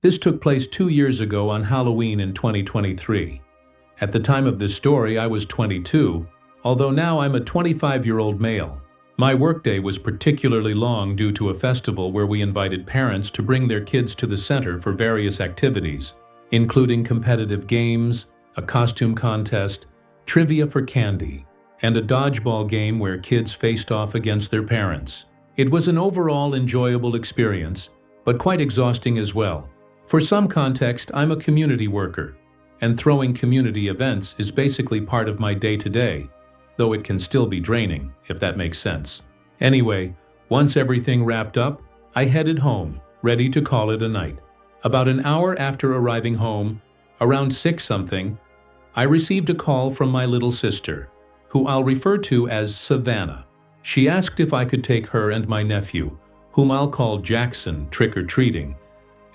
This took place 2 years ago on Halloween in 2023. At the time of this story, I was 22, although now I'm a 25-year-old male. My workday was particularly long due to a festival where we invited parents to bring their kids to the center for various activities, including competitive games, a costume contest, trivia for candy, and a dodgeball game where kids faced off against their parents. It was an overall enjoyable experience, but quite exhausting as well. For some context, I'm a community worker, and throwing community events is basically part of my day-to-day, though it can still be draining, if that makes sense. Anyway, once everything wrapped up, I headed home, ready to call it a night. About an hour after arriving home, around 6-something, I received a call from my little sister, who I'll refer to as Savannah. She asked if I could take her and my nephew, whom I'll call Jackson, trick-or-treating,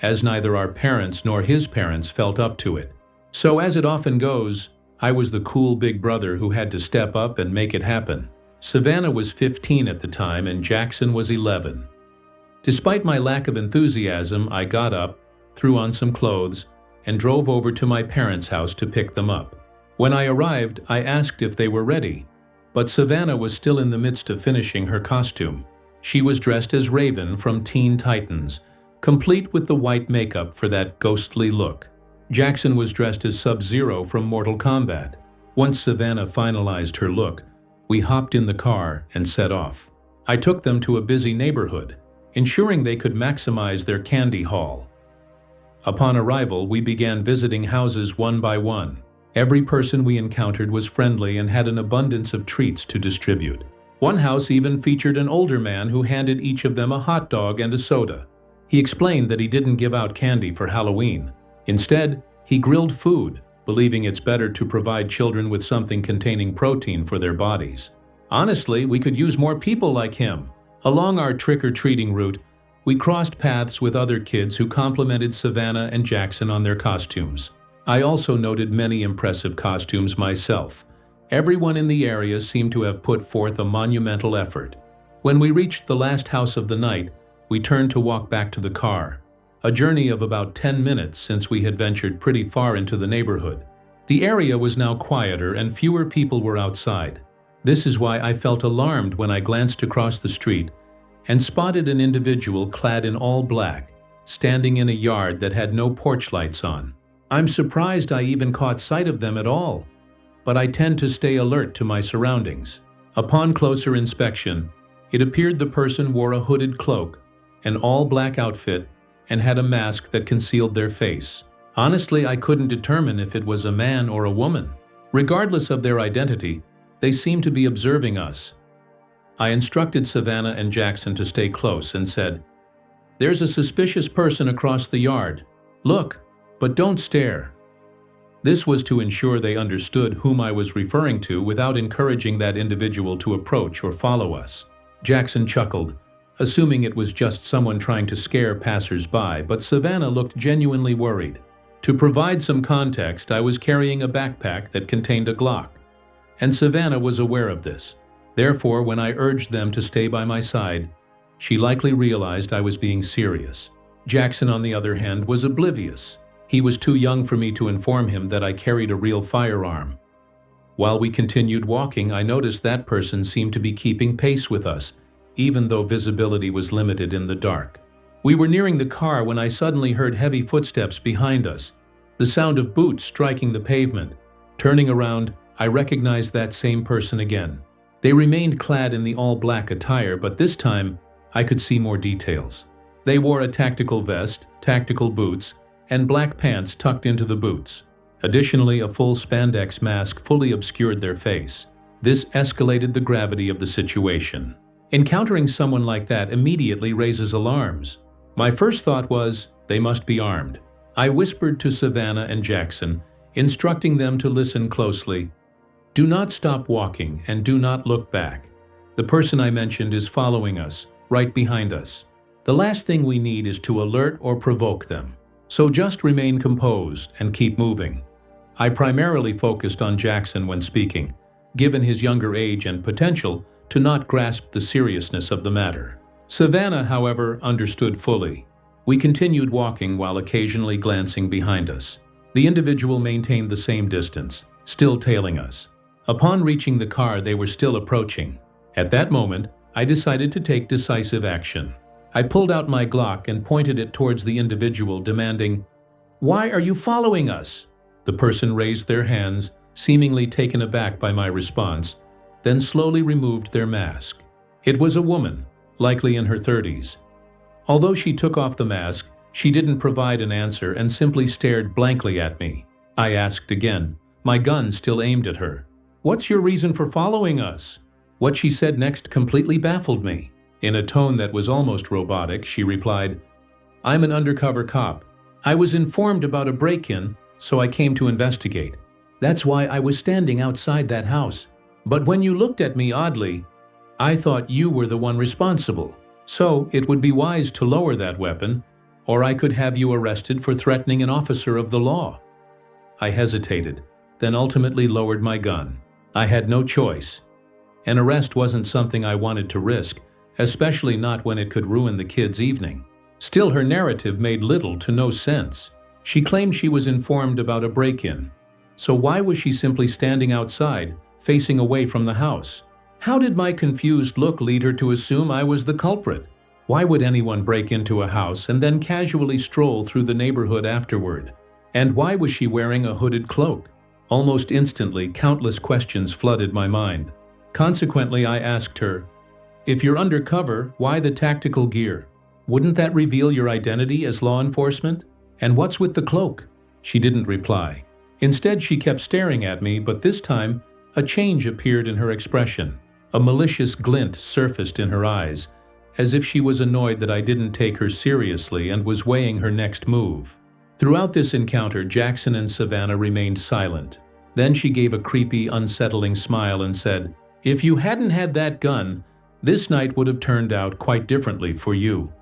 as neither our parents nor his parents felt up to it. So as it often goes, I was the cool big brother who had to step up and make it happen. Savannah was 15 at the time and Jackson was 11. Despite my lack of enthusiasm, I got up, threw on some clothes, and drove over to my parents' house to pick them up. When I arrived, I asked if they were ready, but Savannah was still in the midst of finishing her costume. She was dressed as Raven from Teen Titans, complete with the white makeup for that ghostly look. Jackson was dressed as Sub-Zero from Mortal Kombat. Once Savannah finalized her look, we hopped in the car and set off. I took them to a busy neighborhood, ensuring they could maximize their candy haul. Upon arrival, we began visiting houses one by one. Every person we encountered was friendly and had an abundance of treats to distribute. One house even featured an older man who handed each of them a hot dog and a soda. He explained that he didn't give out candy for Halloween. Instead, he grilled food, believing it's better to provide children with something containing protein for their bodies. Honestly, we could use more people like him. Along our trick-or-treating route, we crossed paths with other kids who complimented Savannah and Jackson on their costumes. I also noted many impressive costumes myself. Everyone in the area seemed to have put forth a monumental effort. When we reached the last house of the night, we turned to walk back to the car. A journey of about 10 minutes since we had ventured pretty far into the neighborhood. The area was now quieter and fewer people were outside. This is why I felt alarmed when I glanced across the street and spotted an individual clad in all black, standing in a yard that had no porch lights on. I'm surprised I even caught sight of them at all, but I tend to stay alert to my surroundings. Upon closer inspection, it appeared the person wore a hooded cloak, an all-black outfit, and had a mask that concealed their face. Honestly, I couldn't determine if it was a man or a woman. Regardless of their identity, they seemed to be observing us. I instructed Savannah and Jackson to stay close and said, "There's a suspicious person across the yard. Look, but don't stare." This was to ensure they understood whom I was referring to without encouraging that individual to approach or follow us. Jackson chuckled, assuming it was just someone trying to scare passers-by, but Savannah looked genuinely worried. To provide some context, I was carrying a backpack that contained a Glock, and Savannah was aware of this. Therefore, when I urged them to stay by my side, she likely realized I was being serious. Jackson, on the other hand, was oblivious. He was too young for me to inform him that I carried a real firearm. While we continued walking, I noticed that person seemed to be keeping pace with us, even though visibility was limited in the dark. We were nearing the car when I suddenly heard heavy footsteps behind us, the sound of boots striking the pavement. Turning around, I recognized that same person again. They remained clad in the all-black attire, but this time I could see more details. They wore a tactical vest, tactical boots, and black pants tucked into the boots. Additionally, a full spandex mask fully obscured their face. This escalated the gravity of the situation. Encountering someone like that immediately raises alarms. My first thought was, they must be armed. I whispered to Savannah and Jackson, instructing them to listen closely. Do not stop walking and do not look back. The person I mentioned is following us, right behind us. The last thing we need is to alert or provoke them. So just remain composed and keep moving. I primarily focused on Jackson when speaking, given his younger age and potential to not grasp the seriousness of the matter. Savannah, however, understood fully. We continued walking while occasionally glancing behind us. The individual maintained the same distance, still tailing us. Upon reaching the car, they were still approaching. At that moment, I decided to take decisive action. I pulled out my Glock and pointed it towards the individual, demanding, "Why are you following us?" The person raised their hands, seemingly taken aback by my response, then slowly removed their mask. It was a woman, likely in her 30s. Although she took off the mask, she didn't provide an answer and simply stared blankly at me. I asked again, my gun still aimed at her. "What's your reason for following us?" What she said next completely baffled me. In a tone that was almost robotic, she replied, "I'm an undercover cop. I was informed about a break-in, so I came to investigate. That's why I was standing outside that house. But when you looked at me oddly, I thought you were the one responsible. So it would be wise to lower that weapon, or I could have you arrested for threatening an officer of the law." I hesitated, then ultimately lowered my gun. I had no choice. An arrest wasn't something I wanted to risk, especially not when it could ruin the kid's evening. Still, her narrative made little to no sense. She claimed she was informed about a break-in. So why was she simply standing outside, facing away from the house? How did my confused look lead her to assume I was the culprit? Why would anyone break into a house and then casually stroll through the neighborhood afterward? And why was she wearing a hooded cloak? Almost instantly, countless questions flooded my mind. Consequently, I asked her, "If you're undercover, why the tactical gear? Wouldn't that reveal your identity as law enforcement? And what's with the cloak?" She didn't reply. Instead, she kept staring at me, but this time, a change appeared in her expression. A malicious glint surfaced in her eyes, as if she was annoyed that I didn't take her seriously and was weighing her next move. Throughout this encounter, Jackson and Savannah remained silent. Then she gave a creepy, unsettling smile and said, "If you hadn't had that gun, this night would have turned out quite differently for you."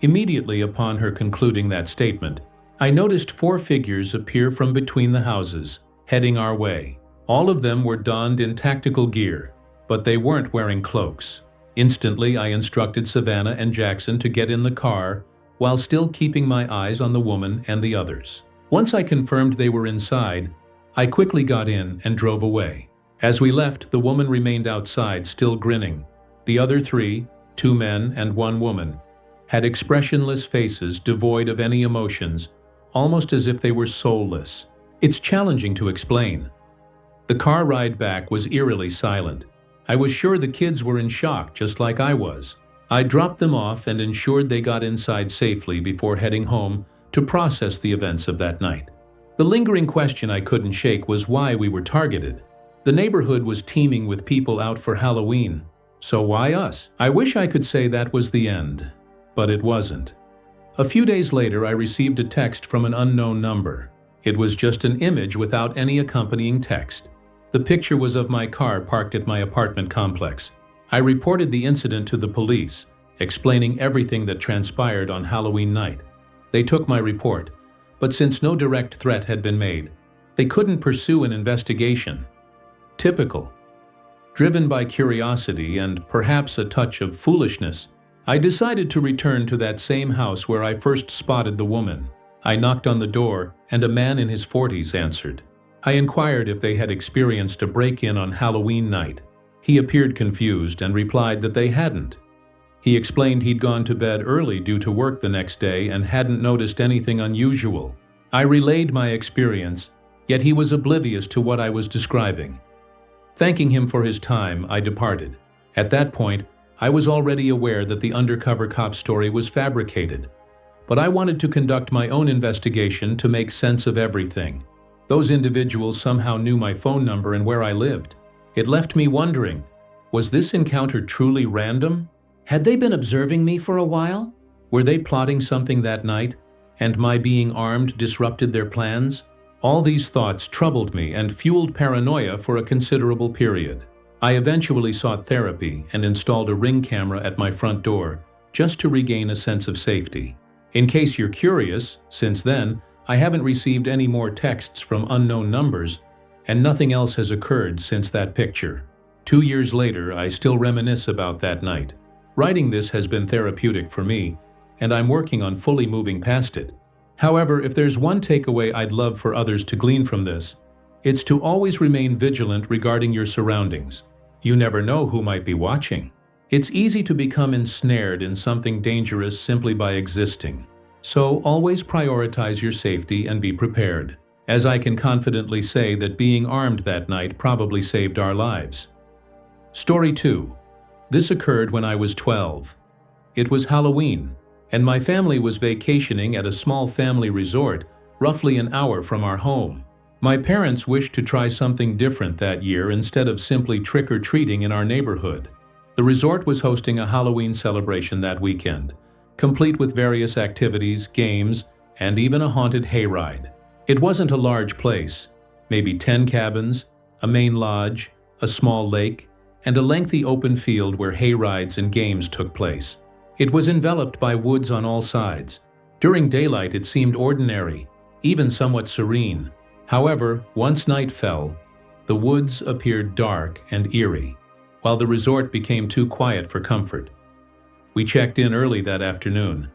Immediately upon her concluding that statement, I noticed 4 figures appear from between the houses, heading our way. All of them were donned in tactical gear, but they weren't wearing cloaks. Instantly, I instructed Savannah and Jackson to get in the car, while still keeping my eyes on the woman and the others. Once I confirmed they were inside, I quickly got in and drove away. As we left, the woman remained outside, still grinning. The other 3, 2 men and 1 woman, had expressionless faces devoid of any emotions, almost as if they were soulless. It's challenging to explain. The car ride back was eerily silent. I was sure the kids were in shock, just like I was. I dropped them off and ensured they got inside safely before heading home to process the events of that night. The lingering question I couldn't shake was why we were targeted. The neighborhood was teeming with people out for Halloween. So why us? I wish I could say that was the end, but it wasn't. A few days later, I received a text from an unknown number. It was just an image without any accompanying text. The picture was of my car parked at my apartment complex. I reported the incident to the police, explaining everything that transpired on Halloween night. They took my report, but since no direct threat had been made, they couldn't pursue an investigation. Typical. Driven by curiosity and perhaps a touch of foolishness, I decided to return to that same house where I first spotted the woman. I knocked on the door, and a man in his 40s answered. I inquired if they had experienced a break-in on Halloween night. He appeared confused and replied that they hadn't. He explained he'd gone to bed early due to work the next day and hadn't noticed anything unusual. I relayed my experience, yet he was oblivious to what I was describing. Thanking him for his time, I departed. At that point, I was already aware that the undercover cop story was fabricated, but I wanted to conduct my own investigation to make sense of everything. Those individuals somehow knew my phone number and where I lived. It left me wondering, was this encounter truly random? Had they been observing me for a while? Were they plotting something that night, and my being armed disrupted their plans? All these thoughts troubled me and fueled paranoia for a considerable period. I eventually sought therapy and installed a Ring camera at my front door, just to regain a sense of safety. In case you're curious, since then, I haven't received any more texts from unknown numbers, and nothing else has occurred since that picture. 2 years later, I still reminisce about that night. Writing this has been therapeutic for me, and I'm working on fully moving past it. However, if there's one takeaway I'd love for others to glean from this, it's to always remain vigilant regarding your surroundings. You never know who might be watching. It's easy to become ensnared in something dangerous simply by existing. So always prioritize your safety and be prepared. As I can confidently say that being armed that night probably saved our lives. Story 2. This occurred when I was 12. It was Halloween, and my family was vacationing at a small family resort roughly an hour from our home. My parents wished to try something different that year instead of simply trick-or-treating in our neighborhood. The resort was hosting a Halloween celebration that weekend, complete with various activities, games, and even a haunted hayride. It wasn't a large place, maybe 10 cabins, a main lodge, a small lake, and a lengthy open field where hayrides and games took place. It was enveloped by woods on all sides. During daylight it seemed ordinary, even somewhat serene. However, once night fell, the woods appeared dark and eerie, while the resort became too quiet for comfort. We checked in early that afternoon,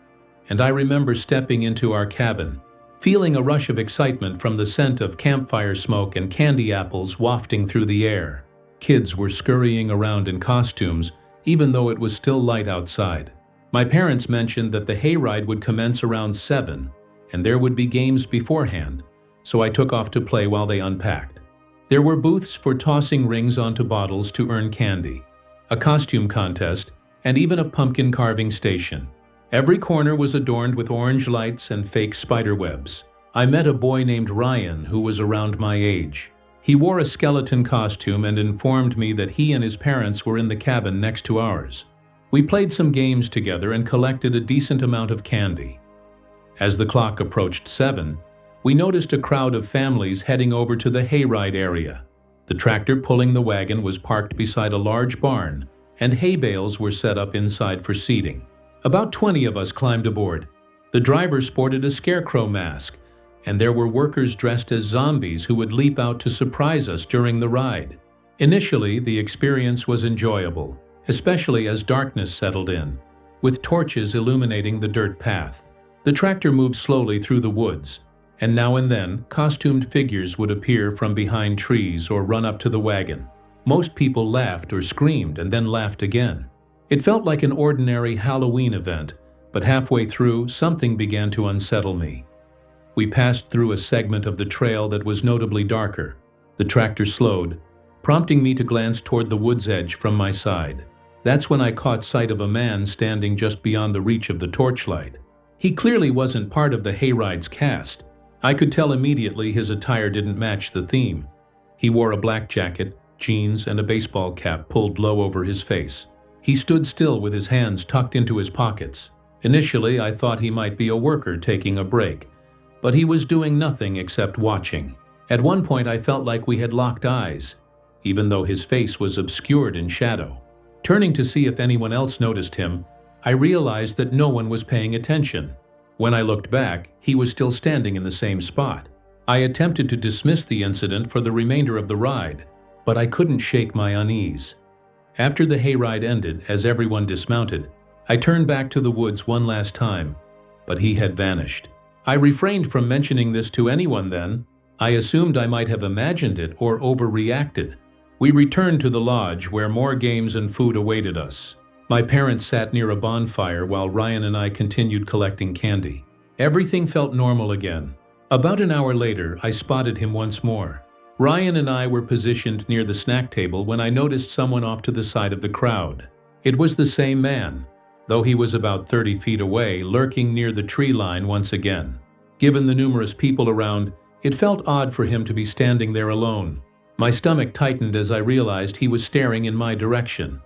and I remember stepping into our cabin, feeling a rush of excitement from the scent of campfire smoke and candy apples wafting through the air. Kids were scurrying around in costumes, even though it was still light outside. My parents mentioned that the hayride would commence around 7, and there would be games beforehand, so I took off to play while they unpacked. There were booths for tossing rings onto bottles to earn candy, a costume contest, and even a pumpkin carving station. Every corner was adorned with orange lights and fake spider webs. I met a boy named Ryan who was around my age. He wore a skeleton costume and informed me that he and his parents were in the cabin next to ours. We played some games together and collected a decent amount of candy. As the clock approached 7, we noticed a crowd of families heading over to the hayride area. The tractor pulling the wagon was parked beside a large barn, and hay bales were set up inside for seating. About 20 of us climbed aboard. The driver sported a scarecrow mask, and there were workers dressed as zombies who would leap out to surprise us during the ride. Initially, the experience was enjoyable, especially as darkness settled in, with torches illuminating the dirt path. The tractor moved slowly through the woods, and now and then, costumed figures would appear from behind trees or run up to the wagon. Most people laughed or screamed and then laughed again. It felt like an ordinary Halloween event, but halfway through, something began to unsettle me. We passed through a segment of the trail that was notably darker. The tractor slowed, prompting me to glance toward the wood's edge from my side. That's when I caught sight of a man standing just beyond the reach of the torchlight. He clearly wasn't part of the hayride's cast. I could tell immediately his attire didn't match the theme. He wore a black jacket, jeans, and a baseball cap pulled low over his face. He stood still with his hands tucked into his pockets. Initially, I thought he might be a worker taking a break, but he was doing nothing except watching. At one point, I felt like we had locked eyes, even though his face was obscured in shadow. Turning to see if anyone else noticed him, I realized that no one was paying attention. When I looked back, he was still standing in the same spot. I attempted to dismiss the incident for the remainder of the ride, but I couldn't shake my unease. After the hayride ended, as everyone dismounted, I turned back to the woods one last time, but he had vanished. I refrained from mentioning this to anyone then. I assumed I might have imagined it or overreacted. We returned to the lodge where more games and food awaited us. My parents sat near a bonfire while Ryan and I continued collecting candy. Everything felt normal again. About an hour later, I spotted him once more. Ryan and I were positioned near the snack table when I noticed someone off to the side of the crowd. It was the same man, though he was about 30 feet away, lurking near the tree line once again. Given the numerous people around, it felt odd for him to be standing there alone. My stomach tightened as I realized he was staring in my direction.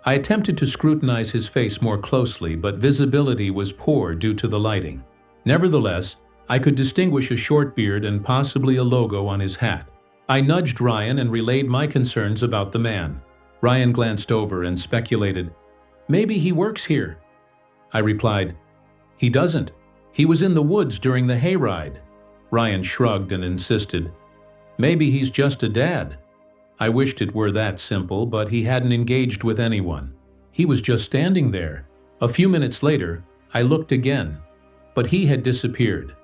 I attempted to scrutinize his face more closely, but visibility was poor due to the lighting. Nevertheless, I could distinguish a short beard and possibly a logo on his hat. I nudged Ryan and relayed my concerns about the man. Ryan glanced over and speculated, "Maybe he works here." I replied, "He doesn't. He was in the woods during the hayride." Ryan shrugged and insisted, "Maybe he's just a dad." I wished it were that simple, but he hadn't engaged with anyone. He was just standing there. A few minutes later, I looked again, but he had disappeared.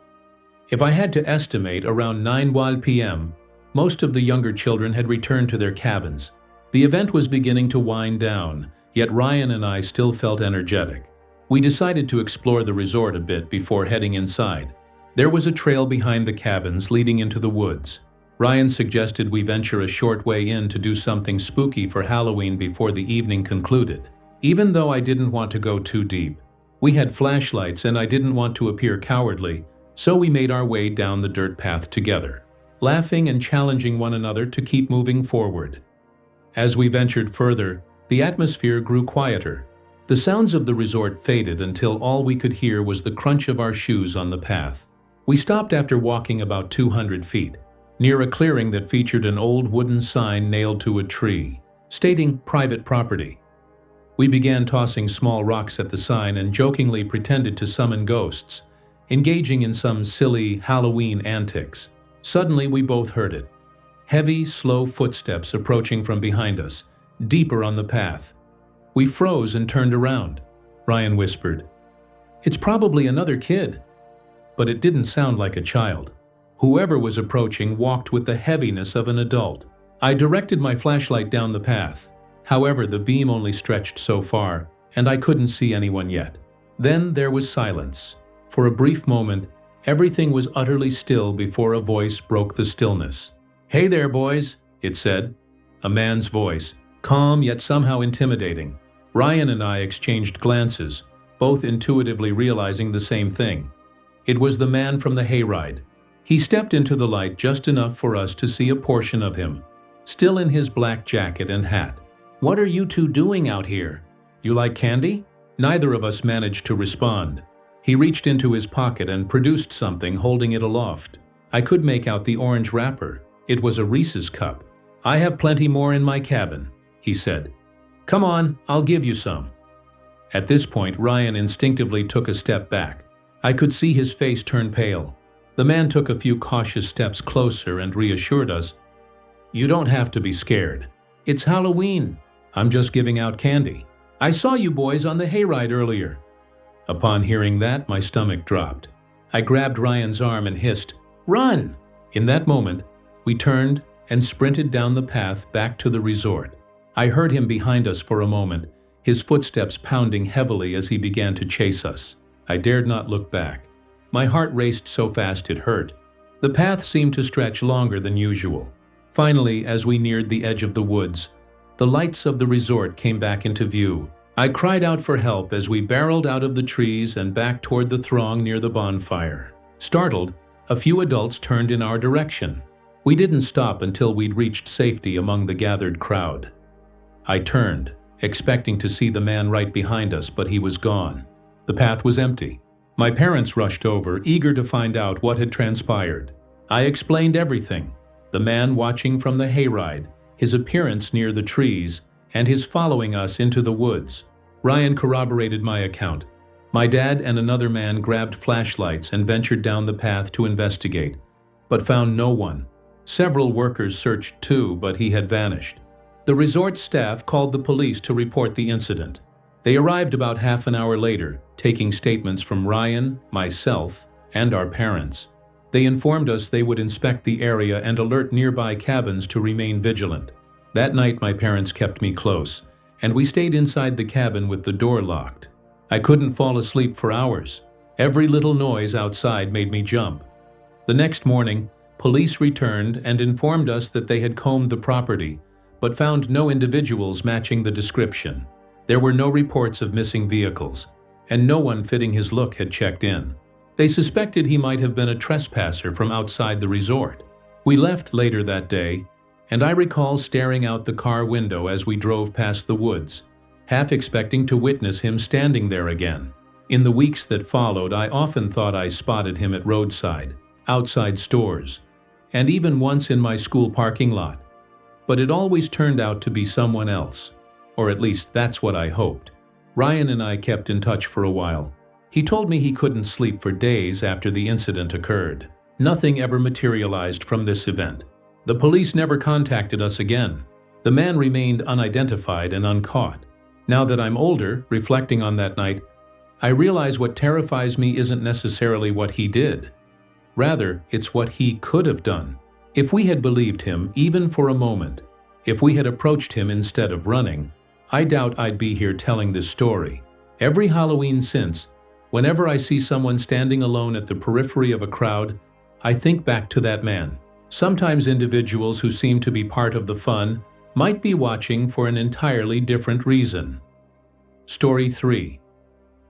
If I had to estimate, around 9 p.m., most of the younger children had returned to their cabins. The event was beginning to wind down, yet Ryan and I still felt energetic. We decided to explore the resort a bit before heading inside. There was a trail behind the cabins leading into the woods. Ryan suggested we venture a short way in to do something spooky for Halloween before the evening concluded. Even though I didn't want to go too deep, we had flashlights and I didn't want to appear cowardly, so we made our way down the dirt path together, laughing and challenging one another to keep moving forward. As we ventured further, the atmosphere grew quieter. The sounds of the resort faded until all we could hear was the crunch of our shoes on the path. We stopped after walking about 200 feet, near a clearing that featured an old wooden sign nailed to a tree, stating private property. We began tossing small rocks at the sign and jokingly pretended to summon ghosts, engaging in some silly Halloween antics. Suddenly we both heard it. Heavy, slow footsteps approaching from behind us, deeper on the path. We froze and turned around. Ryan whispered, "It's probably another kid." But it didn't sound like a child. Whoever was approaching walked with the heaviness of an adult. I directed my flashlight down the path. However, the beam only stretched so far, and I couldn't see anyone yet. Then there was silence. For a brief moment, everything was utterly still before a voice broke the stillness. "Hey there, boys," it said. A man's voice, calm yet somehow intimidating. Ryan and I exchanged glances, both intuitively realizing the same thing. It was the man from the hayride. He stepped into the light just enough for us to see a portion of him, still in his black jacket and hat. "What are you two doing out here? You like candy?" Neither of us managed to respond. He reached into his pocket and produced something, holding it aloft. I could make out the orange wrapper. It was a Reese's cup. "I have plenty more in my cabin," he said. "Come on, I'll give you some." At this point, Ryan instinctively took a step back. I could see his face turn pale. The man took a few cautious steps closer and reassured us, "You don't have to be scared. It's Halloween. I'm just giving out candy. I saw you boys on the hayride earlier." Upon hearing that, my stomach dropped. I grabbed Ryan's arm and hissed, "Run!" In that moment, we turned and sprinted down the path back to the resort. I heard him behind us for a moment, his footsteps pounding heavily as he began to chase us. I dared not look back. My heart raced so fast it hurt. The path seemed to stretch longer than usual. Finally, as we neared the edge of the woods, the lights of the resort came back into view. I cried out for help as we barreled out of the trees and back toward the throng near the bonfire. Startled, a few adults turned in our direction. We didn't stop until we'd reached safety among the gathered crowd. I turned, expecting to see the man right behind us, but he was gone. The path was empty. My parents rushed over, eager to find out what had transpired. I explained everything: the man watching from the hayride, his appearance near the trees, and his following us into the woods. Ryan corroborated my account. My dad and another man grabbed flashlights and ventured down the path to investigate, but found no one. Several workers searched too, but he had vanished. The resort staff called the police to report the incident. They arrived about half an hour later, taking statements from Ryan, myself, and our parents. They informed us they would inspect the area and alert nearby cabins to remain vigilant. That night my parents kept me close, and we stayed inside the cabin with the door locked. I couldn't fall asleep for hours. Every little noise outside made me jump. The next morning, police returned and informed us that they had combed the property, but found no individuals matching the description. There were no reports of missing vehicles, and no one fitting his look had checked in. They suspected he might have been a trespasser from outside the resort. We left later that day, and I recall staring out the car window as we drove past the woods, half expecting to witness him standing there again. In the weeks that followed, I often thought I spotted him at roadside, outside stores, and even once in my school parking lot. But it always turned out to be someone else, or at least that's what I hoped. Ryan and I kept in touch for a while. He told me he couldn't sleep for days after the incident occurred. Nothing ever materialized from this event. The police never contacted us again. The man remained unidentified and uncaught. Now that I'm older, reflecting on that night, I realize what terrifies me isn't necessarily what he did. Rather, it's what he could have done. If we had believed him, even for a moment, if we had approached him instead of running, I doubt I'd be here telling this story. Every Halloween since, whenever I see someone standing alone at the periphery of a crowd, I think back to that man. Sometimes individuals who seem to be part of the fun might be watching for an entirely different reason. Story 3.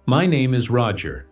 My name is Roger,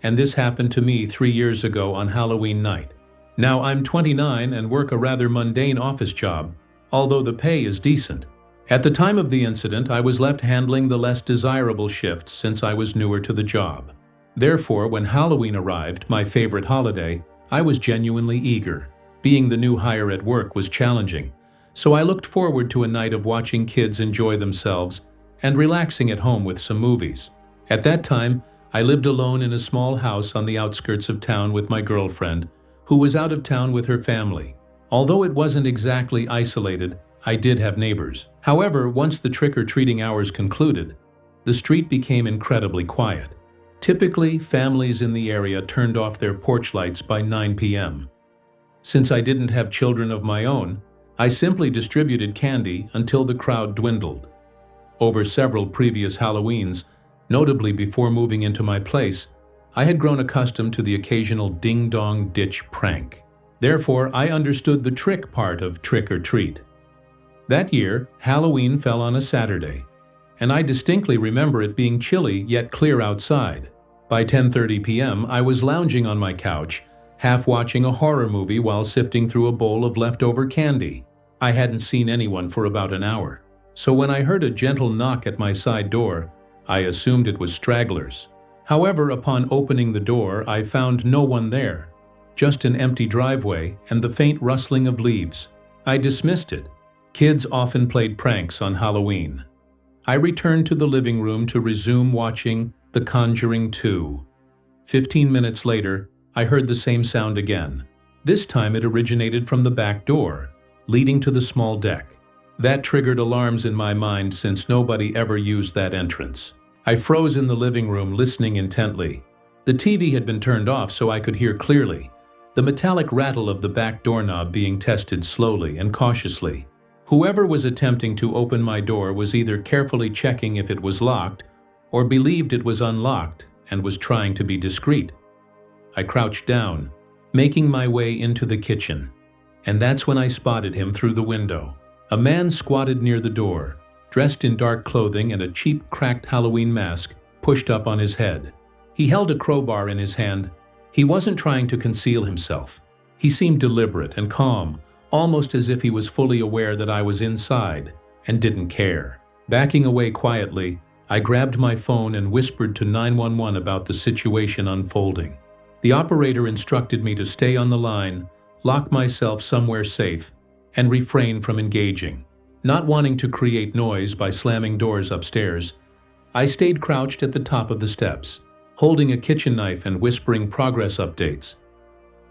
and this happened to me 3 years ago on Halloween night. Now I'm 29 and work a rather mundane office job, although the pay is decent. At the time of the incident, I was left handling the less desirable shifts since I was newer to the job. Therefore, when Halloween arrived, my favorite holiday, I was genuinely eager. Being the new hire at work was challenging, so I looked forward to a night of watching kids enjoy themselves and relaxing at home with some movies. At that time, I lived alone in a small house on the outskirts of town with my girlfriend, who was out of town with her family. Although it wasn't exactly isolated, I did have neighbors. However, once the trick-or-treating hours concluded, the street became incredibly quiet. Typically, families in the area turned off their porch lights by 9 p.m. Since I didn't have children of my own, I simply distributed candy until the crowd dwindled. Over several previous Halloweens, notably before moving into my place, I had grown accustomed to the occasional ding-dong ditch prank. Therefore, I understood the trick part of trick-or-treat. That year, Halloween fell on a Saturday, and I distinctly remember it being chilly yet clear outside. By 10:30 p.m., I was lounging on my couch, half watching a horror movie while sifting through a bowl of leftover candy. I hadn't seen anyone for about an hour, so when I heard a gentle knock at my side door, I assumed it was stragglers. However, upon opening the door, I found no one there, just an empty driveway and the faint rustling of leaves. I dismissed it. Kids often played pranks on Halloween. I returned to the living room to resume watching The Conjuring 2. 15 minutes later, I heard the same sound again. This time it originated from the back door, leading to the small deck. That triggered alarms in my mind since nobody ever used that entrance. I froze in the living room, listening intently. The TV had been turned off so I could hear clearly, the metallic rattle of the back doorknob being tested slowly and cautiously. Whoever was attempting to open my door was either carefully checking if it was locked or believed it was unlocked and was trying to be discreet. I crouched down, making my way into the kitchen, and that's when I spotted him through the window. A man squatted near the door, dressed in dark clothing and a cheap, cracked Halloween mask pushed up on his head. He held a crowbar in his hand. He wasn't trying to conceal himself. He seemed deliberate and calm, almost as if he was fully aware that I was inside and didn't care. Backing away quietly, I grabbed my phone and whispered to 911 about the situation unfolding. The operator instructed me to stay on the line, lock myself somewhere safe, and refrain from engaging. Not wanting to create noise by slamming doors upstairs, I stayed crouched at the top of the steps, holding a kitchen knife and whispering progress updates.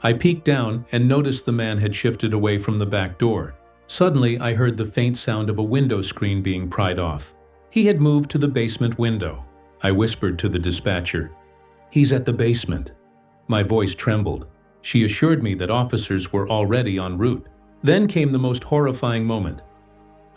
I peeked down and noticed the man had shifted away from the back door. Suddenly, I heard the faint sound of a window screen being pried off. He had moved to the basement window. I whispered to the dispatcher, "He's at the basement." My voice trembled. She assured me that officers were already en route. Then came the most horrifying moment.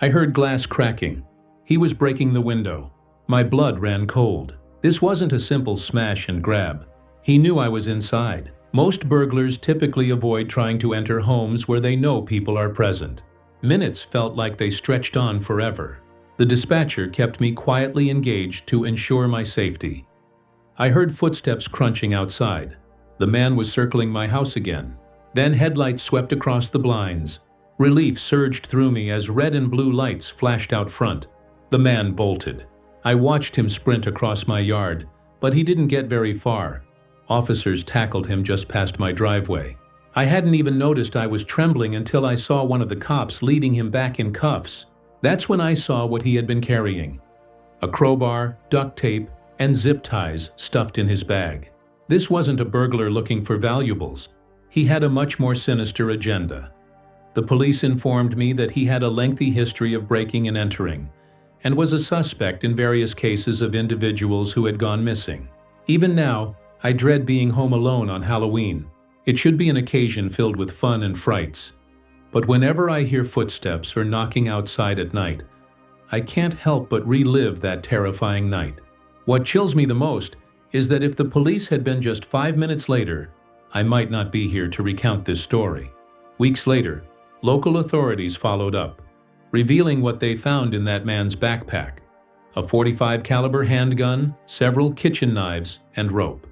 I heard glass cracking. He was breaking the window. My blood ran cold. This wasn't a simple smash and grab. He knew I was inside. Most burglars typically avoid trying to enter homes where they know people are present. Minutes felt like they stretched on forever. The dispatcher kept me quietly engaged to ensure my safety. I heard footsteps crunching outside. The man was circling my house again. Then headlights swept across the blinds. Relief surged through me as red and blue lights flashed out front. The man bolted. I watched him sprint across my yard, but he didn't get very far. Officers tackled him just past my driveway. I hadn't even noticed I was trembling until I saw one of the cops leading him back in cuffs. That's when I saw what he had been carrying: a crowbar, duct tape, and zip ties stuffed in his bag. This wasn't a burglar looking for valuables. He had a much more sinister agenda. The police informed me that he had a lengthy history of breaking and entering, and was a suspect in various cases of individuals who had gone missing. Even now, I dread being home alone on Halloween. It should be an occasion filled with fun and frights. But whenever I hear footsteps or knocking outside at night, I can't help but relive that terrifying night. What chills me the most is that if the police had been just 5 minutes later, I might not be here to recount this story. Weeks later, local authorities followed up, revealing what they found in that man's backpack: a .45 caliber handgun, several kitchen knives, and rope.